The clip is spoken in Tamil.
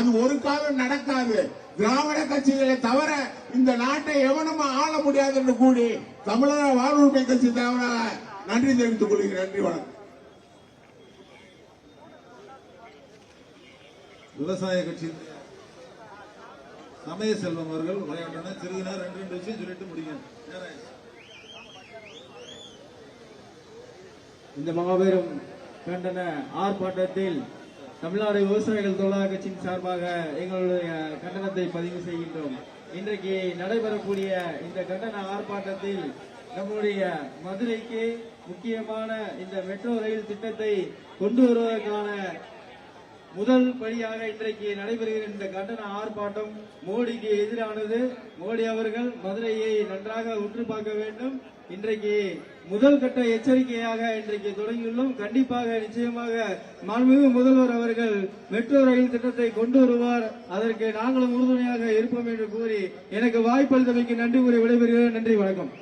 அது ஒரு காலம் நடக்காது. திராவிட கட்சிகளை தவிர இந்த நாட்டை எவனும் ஆள முடியாது என்று கூறி தமிழக வாழ்வுரிமை கட்சி தவறாக நன்றி தெரிவித்துக் கொள்கிறேன். நன்றி, வணக்கம். விவசாய கட்சி சமய செல்வம் அவர்கள் உரையாற்றின. சிறிது நேரம் 2 விஷயம் சொல்லிட்டு முடியும். இந்த மாபெரும் கண்டன ஆர்ப்பாட்டத்தில் தமிழ்நாடு விவசாயிகள் தொழிலாளர் கட்சியின் சார்பாக எங்களுடைய கண்டனத்தை பதிவு செய்கின்றோம். இன்றைக்கு நடைபெறக்கூடிய இந்த கண்டன ஆர்ப்பாட்டத்தில் நம்முடைய மதுரைக்கு முக்கியமான இந்த மெட்ரோ ரயில் திட்டத்தை கொண்டு வருவதற்கான முதல் படியாக இன்றைக்கு நடைபெறுகிற இந்த கண்டன ஆர்ப்பாட்டம் மோடிக்கு எதிரானது. மோடி அவர்கள் மதுரையை நன்றாக உற்று பார்க்க வேண்டும். இன்றைக்கு முதல் கட்ட எச்சரிக்கையாக இன்றைக்கு தொடங்கியுள்ளோம். கண்டிப்பாக நிச்சயமாக மாண்புமிகு முதல்வர் அவர்கள் மெட்ரோ ரயில் திட்டத்தை கொண்டு வருவார். அதற்கு நாங்களும் உறுதுணையாக இருப்போம் என்று கூறி எனக்கு வாய்ப்பளித்தமைக்கு நன்றி கூறி விடைபெறுகிறேன். நன்றி, வணக்கம்.